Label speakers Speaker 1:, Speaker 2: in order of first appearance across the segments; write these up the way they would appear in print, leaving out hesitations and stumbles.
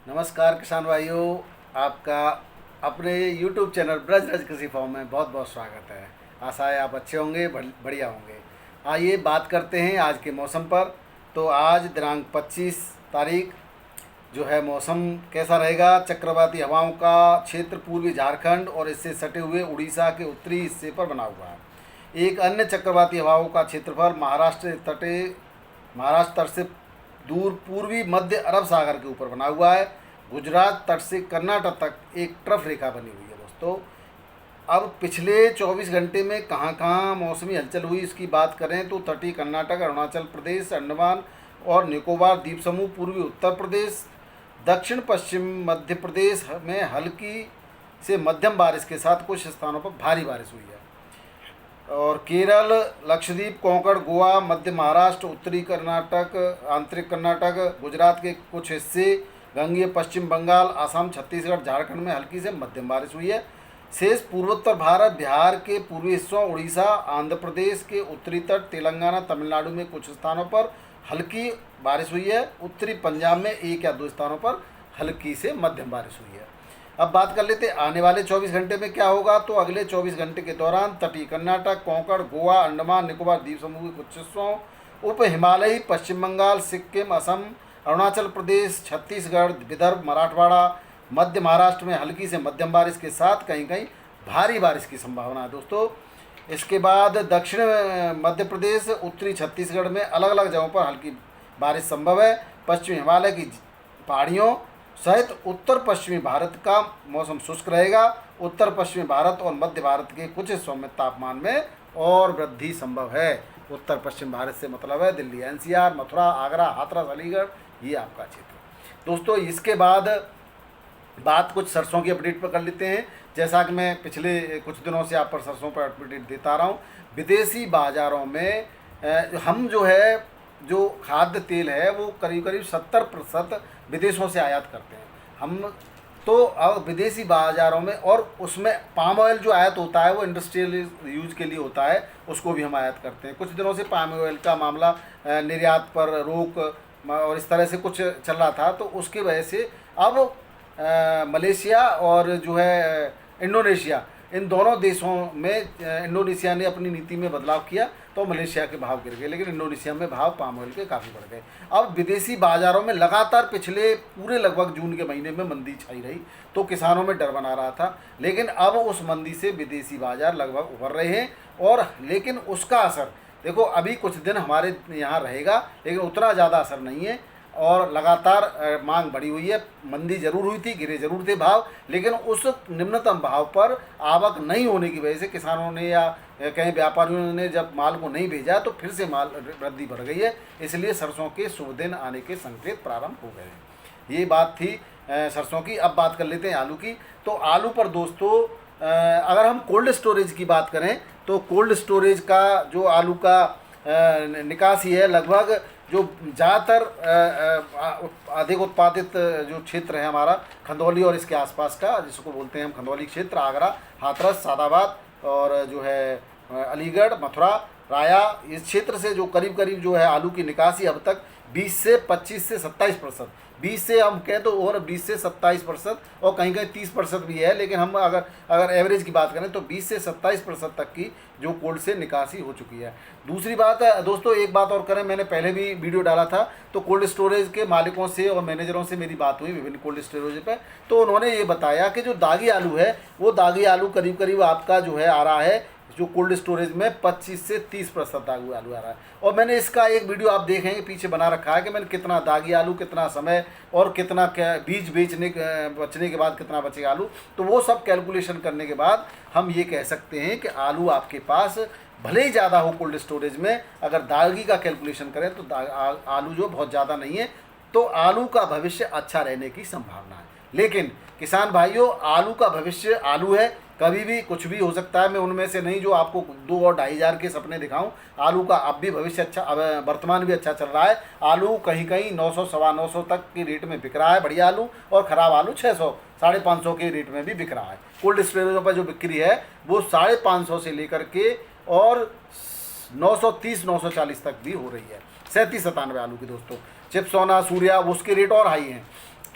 Speaker 1: नमस्कार किसान भाइयों, आपका अपने YouTube चैनल ब्रजराज कृषि फार्म में बहुत बहुत स्वागत है। आशा है आप अच्छे होंगे, बढ़िया होंगे। आइए बात करते हैं आज के मौसम पर। तो आज दिनांक 25 तारीख जो है, मौसम कैसा रहेगा। चक्रवाती हवाओं का क्षेत्र पूर्वी झारखंड और इससे सटे हुए उड़ीसा के उत्तरी हिस्से पर बना हुआ है। एक अन्य चक्रवाती हवाओं का क्षेत्रफल महाराष्ट्र तट से दूर पूर्वी मध्य अरब सागर के ऊपर बना हुआ है। गुजरात तट से कर्नाटक तक एक ट्रफ रेखा बनी हुई है दोस्तों। अब पिछले 24 घंटे में कहाँ कहाँ मौसमी हलचल हुई इसकी बात करें तो तटीय कर्नाटक, अरुणाचल प्रदेश, अंडमान और निकोबार द्वीप समूह, पूर्वी उत्तर प्रदेश, दक्षिण पश्चिम मध्य प्रदेश में हल्की से मध्यम बारिश के साथ कुछ स्थानों पर भारी बारिश हुई है। और केरल, लक्षद्वीप, कोंकण, गोवा, मध्य महाराष्ट्र, उत्तरी कर्नाटक, आंतरिक कर्नाटक, गुजरात के कुछ हिस्से, गंगीय पश्चिम बंगाल, असम, छत्तीसगढ़, झारखंड में हल्की से मध्यम बारिश हुई है। शेष पूर्वोत्तर भारत, बिहार के पूर्वी हिस्सों, उड़ीसा, आंध्र प्रदेश के उत्तरी तट, तेलंगाना, तमिलनाडु में कुछ स्थानों पर हल्की बारिश हुई है। उत्तरी पंजाब में एक या दो स्थानों पर हल्की से मध्यम बारिश हुई है। अब बात कर लेते आने वाले 24 घंटे में क्या होगा। तो अगले 24 घंटे के दौरान तटीय कर्नाटक, कोंकण, गोवा, अंडमान निकोबार द्वीप समूह के कुछ हिस्सों, उप हिमालयी पश्चिम बंगाल, सिक्किम, असम, अरुणाचल प्रदेश, छत्तीसगढ़, विदर्भ, मराठवाड़ा, मध्य महाराष्ट्र में हल्की से मध्यम बारिश के साथ कहीं कहीं भारी बारिश की संभावना है दोस्तों। इसके बाद दक्षिण मध्य प्रदेश, उत्तरी छत्तीसगढ़ में अलग अलग जगहों पर हल्की बारिश संभव है। पश्चिमी हिमालय की पहाड़ियों सहित उत्तर पश्चिमी भारत का मौसम शुष्क रहेगा। उत्तर पश्चिमी भारत और मध्य भारत के कुछ हिस्सों में तापमान में और वृद्धि संभव है। उत्तर पश्चिम भारत से मतलब है दिल्ली, एनसीआर, मथुरा, आगरा, हाथरस, अलीगढ़, ये आपका क्षेत्र दोस्तों। इसके बाद बात कुछ सरसों की अपडेट पर कर लेते हैं। जैसा कि मैं पिछले कुछ दिनों से आप पर सरसों पर अपडेट देता रहा हूँ। विदेशी बाज़ारों में हम जो खाद्य तेल है वो करीब करीब 70% विदेशों से आयात करते हैं हम। तो अब विदेशी बाज़ारों में, और उसमें पाम ऑयल जो आयात होता है वो इंडस्ट्रियल यूज के लिए होता है, उसको भी हम आयात करते हैं। कुछ दिनों से पाम ऑयल का मामला, निर्यात पर रोक और इस तरह से कुछ चल रहा था, तो उसकी वजह से अब मलेशिया और जो है इंडोनेशिया, इन दोनों देशों में इंडोनेशिया ने अपनी नीति में बदलाव किया तो मलेशिया के भाव गिर गए, लेकिन इंडोनेशिया में भाव पाम ऑयल के काफ़ी बढ़ गए। अब विदेशी बाज़ारों में लगातार पिछले पूरे लगभग जून के महीने में मंदी छाई रही, तो किसानों में डर बना रहा था। लेकिन अब उस मंदी से विदेशी बाज़ार लगभग उभर रहे हैं। और लेकिन उसका असर देखो, अभी कुछ दिन हमारे यहाँ रहेगा, लेकिन उतना ज़्यादा असर नहीं है। और लगातार मांग बढ़ी हुई है। मंदी जरूर हुई थी, गिरे जरूर थे भाव, लेकिन उस निम्नतम भाव पर आवक नहीं होने की वजह से किसानों ने या कहीं व्यापारियों ने जब माल को नहीं भेजा तो फिर से माल वृद्धि बढ़ गई है। इसलिए सरसों के शुभ दिन आने के संकेत प्रारंभ हो गए हैं। ये बात थी सरसों की। अब बात कर लेते हैं आलू की। तो आलू पर दोस्तों अगर हम कोल्ड स्टोरेज की बात करें तो कोल्ड स्टोरेज का जो आलू का निकासी है, लगभग जो ज़्यादातर अधिक उत्पादित जो क्षेत्र है हमारा खंदौली और इसके आसपास का, जिसको बोलते हैं हम खंदौली क्षेत्र, आगरा, हाथरस, सादाबाद और जो है अलीगढ़, मथुरा, राया, इस क्षेत्र से जो करीब करीब जो है आलू की निकासी अब तक 20 से 25 से 27%, 20 से हम कहें तो ओवर 20 से 27% और कहीं कहीं 30% भी है। लेकिन हम अगर एवरेज की बात करें तो 20 से 27% तक की जो कोल्ड से निकासी हो चुकी है। दूसरी बात है दोस्तों, एक बात और करें, मैंने पहले भी वीडियो डाला था, तो कोल्ड स्टोरेज के मालिकों से और मैनेजरों से मेरी बात हुई विभिन्न कोल्ड स्टोरेज पे, तो उन्होंने ये बताया कि जो दागी आलू है वो दागी आलू करीब करीब आपका जो है आ रहा है जो कोल्ड स्टोरेज में 25 से 30% दागी आलू आ रहा है। और मैंने इसका एक वीडियो आप देखेंगे पीछे बना रखा है कि मैंने कितना दागी आलू, कितना समय और कितना बीज बचने के बाद कितना बचेगा आलू। तो वो सब कैलकुलेशन करने के बाद हम ये कह सकते हैं कि आलू आपके पास भले ही ज़्यादा हो कोल्ड स्टोरेज में, अगर दागी का कैलकुलेशन करें तो आलू जो बहुत ज़्यादा नहीं है, तो आलू का भविष्य अच्छा रहने की संभावना है। लेकिन किसान भाइयों, आलू का भविष्य आलू है, कभी भी कुछ भी हो सकता है। मैं उनमें से नहीं जो आपको 2 और 2,500 के सपने दिखाऊं। आलू का अब भी भविष्य अच्छा, अब वर्तमान भी अच्छा चल रहा है। आलू कहीं कहीं 900 सवा 900 तक के रेट में बिक रहा है बढ़िया आलू, और ख़राब आलू 600 550 के रेट में भी बिक रहा है। कोल्ड स्टोरेजों पर जो बिक्री है वो 550 से लेकर के और 930 940 तक भी हो रही है। 37 97 आलू की दोस्तों। चिप्स सोना सूर्या उसके रेट और हाई हैं।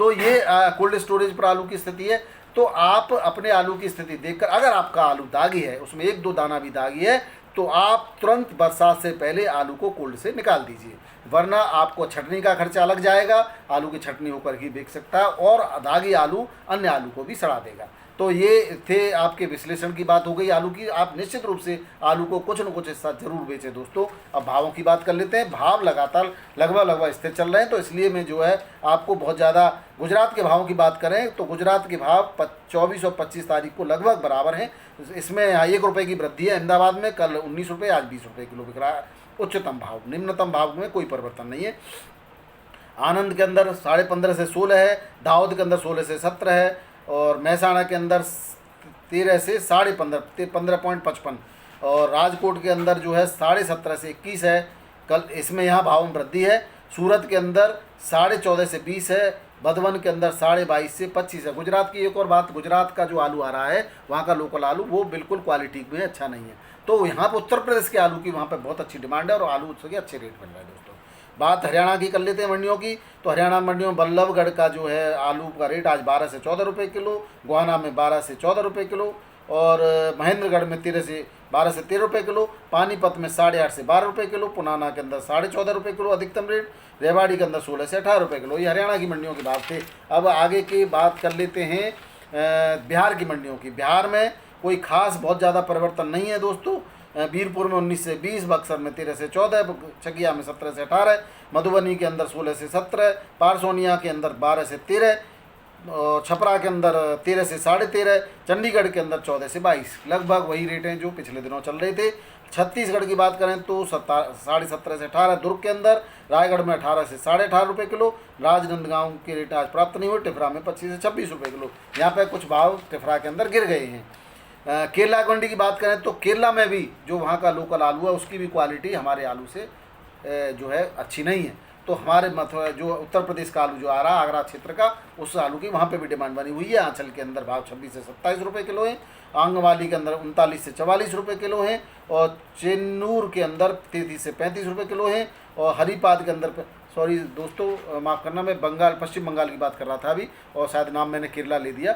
Speaker 1: तो ये कोल्ड स्टोरेज पर आलू की स्थिति है। तो आप अपने आलू की स्थिति देखकर, अगर आपका आलू दागी है, उसमें 1-2 दाना भी दागी है, तो आप तुरंत बरसात से पहले आलू को कोल्ड से निकाल दीजिए, वरना आपको छटनी का खर्चा लग जाएगा। आलू की छटनी होकर ही बिक सकता है और दागी आलू अन्य आलू को भी सड़ा देगा। तो ये थे आपके विश्लेषण की बात हो गई आलू की। आप निश्चित रूप से आलू को कुछ न कुछ हिस्सा जरूर बेचें दोस्तों। अब भावों की बात कर लेते हैं। भाव लगातार लगभग स्थिर चल रहे हैं, तो इसलिए मैं जो है आपको बहुत ज़्यादा गुजरात के भावों की बात करें तो गुजरात के भाव 24 और 25 तारीख को लगभग बराबर हैं। इसमें 1 रुपये की वृद्धि है। अहमदाबाद में कल 19 रुपये, आज 20 रुपये किलो बिक रहा है उच्चतम भाव। निम्नतम भाव में कोई परिवर्तन नहीं है। आनंद के अंदर 15.5 से 16 है, दाहोद के अंदर 16 से 17 है, और महसाणा के अंदर 13 से 15.55, और राजकोट के अंदर जो है 17.5 से 21 है। कल इसमें यहाँ भाव में वृद्धि है। सूरत के अंदर 14.5 से 20 है। बधवन के अंदर 22.5 से 25 है। गुजरात की एक और बात, गुजरात का जो आलू आ रहा है वहाँ का लोकल आलू वो बिल्कुल क्वालिटी में अच्छा नहीं है। तो यहाँ पर उत्तर प्रदेश के आलू की वहाँ पर बहुत अच्छी डिमांड है और आलू उसके अच्छे रेट मिल रहा है दोस्तों। बात हरियाणा की कर लेते हैं मंडियों की। तो हरियाणा मंडियों में बल्लभगढ़ का जो है आलू का रेट आज 12 से 14 रुपये किलो, गोहाना में 12 से 14 रुपये किलो, और महेंद्रगढ़ में 12 से 13 रुपये किलो, पानीपत में 8.5 से 12 रुपये किलो, पुनाना के अंदर 14.5 रुपये किलो अधिकतम रेट, रेवाड़ी के अंदर 16 से 18 रुपये किलो। ये हरियाणा की मंडियों की बात थी। अब आगे की बात कर लेते हैं बिहार की मंडियों की। बिहार में कोई खास बहुत ज़्यादा परिवर्तन नहीं है दोस्तों। बीरपुर में 19 से 20, बक्सर में 13 से 14, चकिया में 17 से 18, मधुबनी के अंदर 16 से 17, पारसोनिया के अंदर 12 से 13, और छपरा के अंदर 13 से 13.5, चंडीगढ़ के अंदर 14 से 22। लगभग वही रेट हैं जो पिछले दिनों चल रहे थे। छत्तीसगढ़ की बात करें तो 17.5 से 18, दुर्ग के अंदर, रायगढ़ में 18 से 18.5 रुपये किलो, राजनांदगांव के रेट आज प्राप्त नहीं हुए, टिफरा में 25 से 26 रुपये किलो। यहाँ पर कुछ भाव टिफरा के अंदर गिर गए हैं। केरला मंडी की बात करें तो केरला में भी जो वहाँ का लोकल आलू है उसकी भी क्वालिटी हमारे आलू से जो है अच्छी नहीं है। तो हमारे मतलब जो उत्तर प्रदेश का आलू जो आ रहा है आगरा क्षेत्र का, उस आलू की वहाँ पे भी डिमांड बनी हुई है। आंचल के अंदर भाव 26 से 27 रुपये किलो है, आंगवाली के अंदर 39 से 44 रुपये किलो है, और चेन्नूर के अंदर 33 से 35 रुपये किलो है, और हरिपाद के अंदर सॉरी दोस्तों माफ़ करना, मैं पश्चिम बंगाल की बात कर रहा था अभी, और शायद नाम मैंने केरला ले दिया।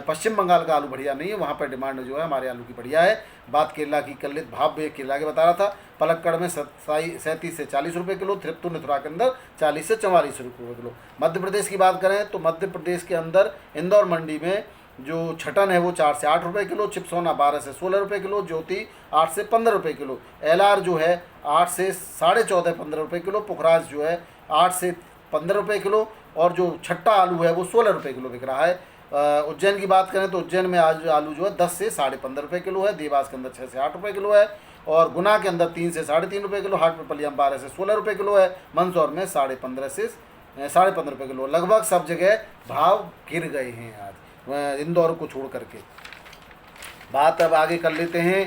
Speaker 1: पश्चिम बंगाल का आलू बढ़िया नहीं है, वहाँ पर डिमांड जो है हमारे आलू की बढ़िया है। बात केरला की कर ले, भाव भी केरला के बता रहा था। पलक्कड़ में 37 से 40 रुपये किलो, त्रिपुरा के अंदर 40 से 44 रुपये किलो। मध्य प्रदेश की बात करें तो मध्य प्रदेश के अंदर इंदौर मंडी में जो छटन है वो 4 से 8 रुपये किलो, चिपसोना 12 से 16 रुपये किलो, ज्योति 8 से 15 रुपये किलो, एलआर जो है 8 से 14.5-15 रुपये किलो, पुखराज जो है 8 से 15 रुपये किलो, और जो छट्टा आलू है वो 16 रुपये किलो बिक रहा है। उज्जैन की बात करें तो उज्जैन में आज आलू जो है 10 से 15.5 रुपये किलो है, देवास के अंदर 6 से 8 रुपये किलो है, और गुना के अंदर 3 से 3.5 रुपये किलो, हाटपिपलिया में 12 से 16 रुपये किलो है, मंदसौर में 15.5 से 15.5 रुपये किलो। लगभग सब जगह भाव गिर गए हैं आज, इंदौर को छोड़ करके। बात अब आगे कर लेते हैं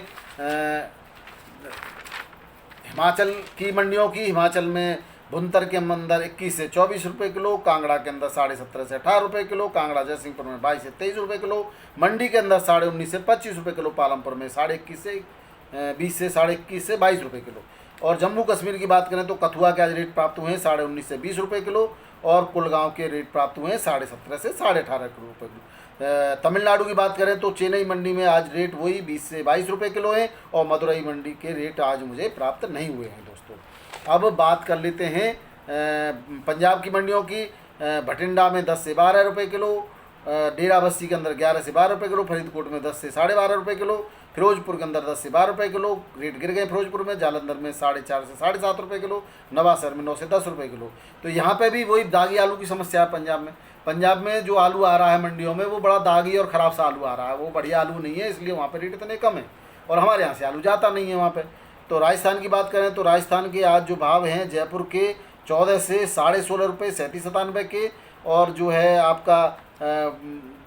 Speaker 1: हिमाचल की मंडियों की। हिमाचल में भुंतर के अंदर 21 से 24 रुपये किलो, कांगड़ा के अंदर 17.5 से 18 रुपये किलो, कांगड़ा जयसिंहपुर में 22 से 23 रुपये किलो, मंडी के अंदर 19.5 से 25 रुपये किलो, पालमपुर में 21.5 से 20 से 21.5 से 22 रुपये किलो। और जम्मू कश्मीर की बात करें तो कथुआ के आज रेट प्राप्त हुए हैं 19.5 से 20 रुपये किलो, और कुलगांव के रेट प्राप्त हुए हैं 17.5 से 18.5 रुपये किलो। तमिलनाडु की बात करें तो चेन्नई मंडी में आज रेट वही 20 से 22 रुपये किलो है, और मदुरई मंडी के रेट आज मुझे प्राप्त नहीं हुए हैं दोस्तों। अब बात कर लेते हैं पंजाब की मंडियों की। भटिंडा में 10 से 12 रुपये किलो, डेरा बस्सी के अंदर 11 से 12 रुपये किलो, फरीदकोट में 10 से 12.5 रुपये किलो, फिरोजपुर के अंदर 10 से 12 रुपये किलो, रेट गिर गए फिरोजपुर में, जालंधर में 4.5 से 7.5 रुपये किलो, नवासर में 9 से 10 रुपये किलो। तो यहाँ पे भी वही दागी आलू की समस्या है पंजाब में। पंजाब में जो आलू आ रहा है मंडियों में वो बड़ा दागी और ख़राब सा आलू आ रहा है, वो बढ़िया आलू नहीं है, इसलिए वहाँ पे रेट इतने कम है, और हमारे यहाँ से आलू जाता नहीं है वहाँ पे। तो राजस्थान की बात करें तो राजस्थान के आज जो भाव हैं, जयपुर के 14 से 16.5 रुपये 37-97 के, और जो है आपका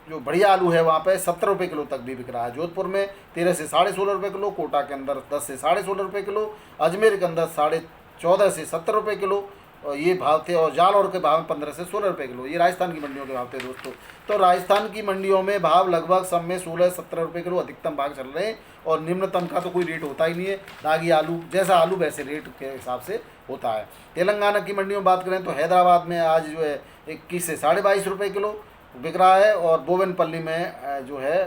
Speaker 1: जो बढ़िया आलू है वहाँ पे 70 रुपये किलो तक भी बिक रहा है। जोधपुर में 13 से 16.5 रुपये किलो, कोटा के अंदर 10 से 16.5 रुपये किलो, अजमेर के अंदर 14.5 से 70 रुपये किलो, और ये भाव थे, और जाल और के भाव में 15 से 16 रुपये किलो। ये राजस्थान की मंडियों के भाव थे दोस्तों। तो राजस्थान की मंडियों में भाव लगभग सब में 16-17 रुपये किलो अधिकतम भाव चल रहे हैं, और निम्नतम का तो कोई रेट होता ही नहीं है। दागी आलू जैसा आलू वैसे रेट के हिसाब से होता है। तेलंगाना की मंडियों में बात करें तो हैदराबाद में आज जो है 21 से 22.5 रुपये किलो बिक रहा है, और बोवेनपल्ली में जो है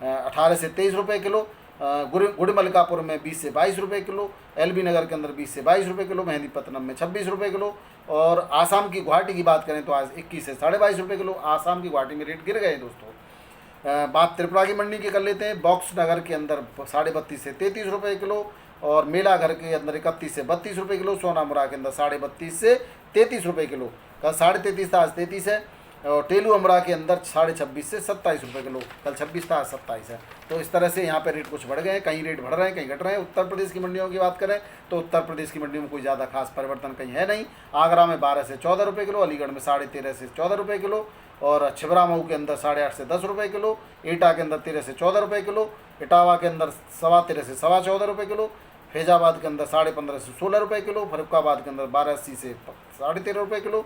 Speaker 1: 18 से 23 रुपये किलो, गुड़मलिकापुर में 20 से 22 रुपये किलो, एलबी नगर के अंदर 20 से 22 रुपये किलो, मेहंदीपत्तनम में 26 रुपये किलो, और आसाम की गुवाहाटी की बात करें तो आज 21 से 22.5 रुपये किलो। आसाम की गुवाहाटी में रेट गिर गए दोस्तों। बात त्रिपुरा की मंडी की कर लेते हैं। बॉक्स नगर के अंदर 32.5 से 33 रुपये किलो, और मेला घर के अंदर 31 से 32 रुपये किलो, सोनामुरा के अंदर 32.5 से 33 रुपये किलो, कल 33.5 था आज 33 है, और टेलू अमरा के अंदर 26.5 से 27 रुपये किलो, कल 26 था आज 27 है। तो इस तरह से यहाँ पे रेट कुछ बढ़ गए हैं, कहीं रेट बढ़ रहे हैं कहीं घट रहे हैं। उत्तर प्रदेश की मंडियों की बात करें तो उत्तर प्रदेश की मंडियों में कोई ज़्यादा खास परिवर्तन कहीं है नहीं। आगरा में 12 से 14 रुपये किलो, अलीगढ़ में 13.5 से 14 रुपये किलो, और छिबरा मऊ के अंदर 8.5 से 10 रुपये किलो, एटा के अंदर 13 से 14 रुपये किलो, इटावा के अंदर 13.25 से 14.25 रुपये किलो, फैजाबाद के अंदर 15.5 से 16 रुपये किलो, फरुखाबाद के अंदर 12.80 से 13.5 रुपये किलो।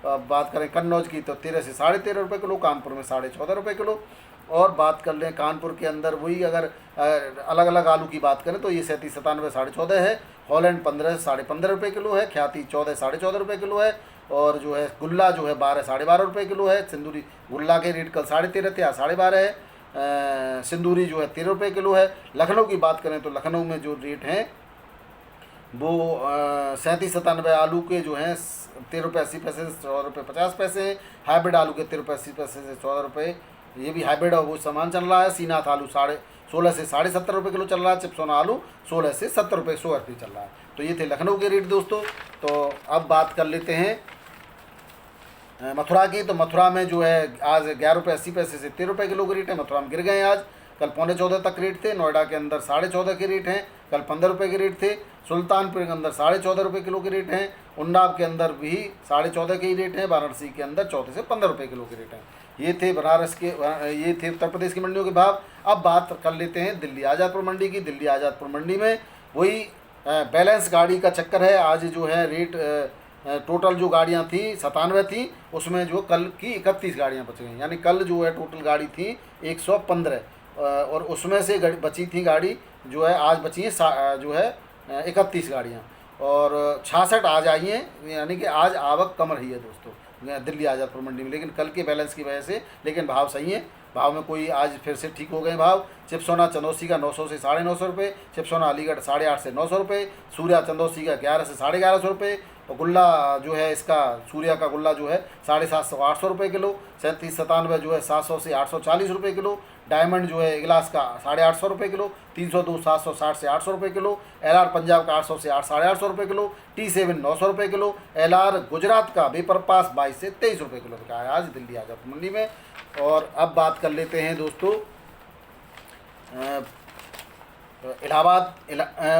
Speaker 1: बात करें कन्नौज की तो 13 से 13.5 रुपये किलो, कानपुर में 14.5 रुपये किलो। और बात कर लें कानपुर के अंदर वही अगर अलग अलग आलू की बात करें तो ये 37-97 14.5 है, हॉलैंड 15 से 15.5 रुपये किलो है, ख्याति 14-14.5 रुपये किलो है, और जो है गुल्ला जो है 12-12.5 रुपये किलो है। सिंदूरी गुल्ला के रेट कल 13.5 थे, आज 12.5 है। सिंदूरी जो है 13 रुपये किलो है। लखनऊ की बात करें तो लखनऊ में जो रेट हैं वो 37-97 आलू के जो हैं 13 रुपये 80 पैसे से 14 रुपये 50 पैसे, हाइब्रिड आलू के 13 रुपये 80 पैसे से 14 रुपये, ये भी हाइब्रिड और वो सामान चल रहा है। सीनाथ आलू 16 से 17.5 रुपये किलो चल रहा है। चिप्सोना आलू 16 से 70 रुपये 100 रुपये चल रहा है। तो ये थे लखनऊ के रेट दोस्तों। तो अब बात कर लेते हैं मथुरा की। तो मथुरा में जो है आज 11 रुपये 80 पैसे से 13 रुपये किलो के रेट है। मथुरा में गिर गए आज, कल 14.25 तक रेट थे। नोएडा के अंदर 14.5 के रेट हैं, कल 15 रुपये के रेट थे। सुल्तानपुर के अंदर 14.5 रुपये किलो के रेट हैं। उन्नाव के अंदर भी 14.5 के ही रेट हैं। वाराणसी के अंदर 14 से 15 रुपये किलो के रेट हैं। ये थे बनारस के, ये थे उत्तर प्रदेश की मंडियों के भाव। अब बात कर लेते हैं दिल्ली आज़ादपुर मंडी की। दिल्ली आज़ादपुर मंडी में वही बैलेंस गाड़ी का चक्कर है। आज जो है रेट टोटल जो गाड़ियाँ थी 97 थी, उसमें जो कल की 31 गाड़ियाँ बच गई। यानी कल जो है टोटल गाड़ी थी 115, और उसमें से बची थी गाड़ी जो है आज बची है जो है 31 गाड़ियाँ, और 66 आज आई हैं। यानी कि आज आवक कम रही है दोस्तों दिल्ली आज़ादपुर मंडी में, लेकिन कल के बैलेंस की वजह से। लेकिन भाव सही है, भाव में कोई आज फिर से ठीक हो गए भाव। चिप्सोना चंदौसी का 900 से 950 रुपये, चिप्सोना अलीगढ़ 8.5 से 900 रुपये, सूर्या चंदौसी का 11 से 1150 रुपये, और गुल्ला जो है इसका सूर्या का गुल्ला जो है 750-800 रुपये किलो, 37-97 जो है 700 से 840 रुपये किलो, डायमंड जो है इगलास का 850 रुपये किलो, 302 760 से 800 रुपये किलो, LR पंजाब का 800 से 850 रुपये किलो, T7 900 रुपये किलो, LR गुजरात का बेपरपास 22 से 23 रुपये किलो बिका है आज दिल्ली आज़ादपुर मंडी में। और अब बात कर लेते हैं दोस्तों इलाहाबाद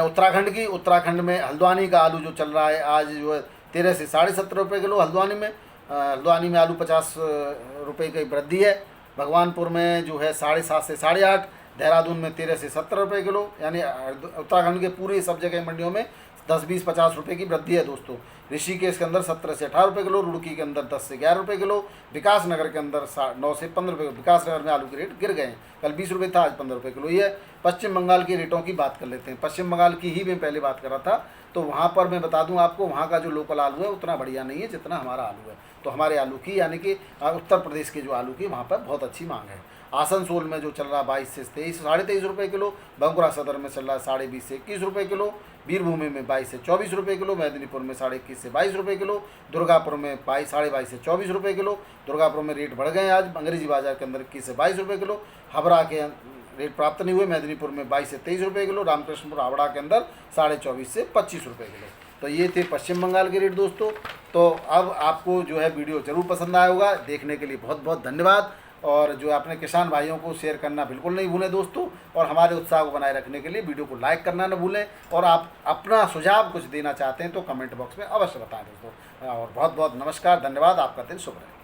Speaker 1: उत्तराखंड की। उत्तराखंड में हल्द्वानी का आलू जो चल रहा है आज जो है 13 से 17.5 रुपये किलो हल्द्वानी में आलू 50 रुपये की वृद्धि है। भगवानपुर में जो है 7.5 से 8.5, देहरादून में 13 से 17 रुपये किलो। यानी उत्तराखंड के पूरी सब जगह मंडियों में 10, 20, 50 रुपये की वृद्धि है दोस्तों। ऋषिकेश के अंदर 17 से 18 रुपये किलो, रुड़की के अंदर 10 से 11 रुपये किलो, विकास नगर के अंदर 9 से 15 रुपये। विकास नगर में आलू के रेट गिर गए हैं, कल 20 रुपये था, आज 15 रुपये किलो ही है। पश्चिम बंगाल के रेटों की बात कर लेते हैं। पश्चिम बंगाल की ही मैं पहले बात कर रहा था, तो वहाँ पर मैं बता दूँ आपको, वहाँ का जो लोकल आलू है उतना बढ़िया नहीं है जितना हमारा आलू है। तो हमारे आलू की यानी कि उत्तर प्रदेश के जो आलू की वहाँ पर बहुत अच्छी मांग है। आसनसोल में जो चल रहा है 22 से 23, 23.5 रुपये किलो, बंकुरा सदर में चल रहा है 20.5 से 21 रुपये किलो, वीरभूमि में 22 से 24 रुपये किलो, मेदिनीपुर में 21.5 से 22 रुपये किलो, दुर्गापुर में 22 से 24 रुपये किलो। दुर्गापुर में रेट बढ़ गए आज, अंग्रेजी बाजार के अंदर 21 से 22 रुपये किलो। हावड़ा के रेट प्राप्त नहीं हुए, मेदिनीपुर में 22 से 23 रुपये किलो, रामकृष्णपुर हावड़ा के अंदर 24.5 से 25 रुपये किलो। तो ये थे पश्चिम बंगाल के रेट दोस्तों। तो अब आपको जो है वीडियो ज़रूर पसंद आया होगा। देखने के लिए बहुत बहुत धन्यवाद, और जो अपने किसान भाइयों को शेयर करना बिल्कुल नहीं भूलें दोस्तों, और हमारे उत्साह को बनाए रखने के लिए वीडियो को लाइक करना न भूलें, और आप अपना सुझाव कुछ देना चाहते हैं तो कमेंट बॉक्स में अवश्य बताएं दोस्तों। और बहुत बहुत नमस्कार, धन्यवाद, आपका दिन शुभ रहे।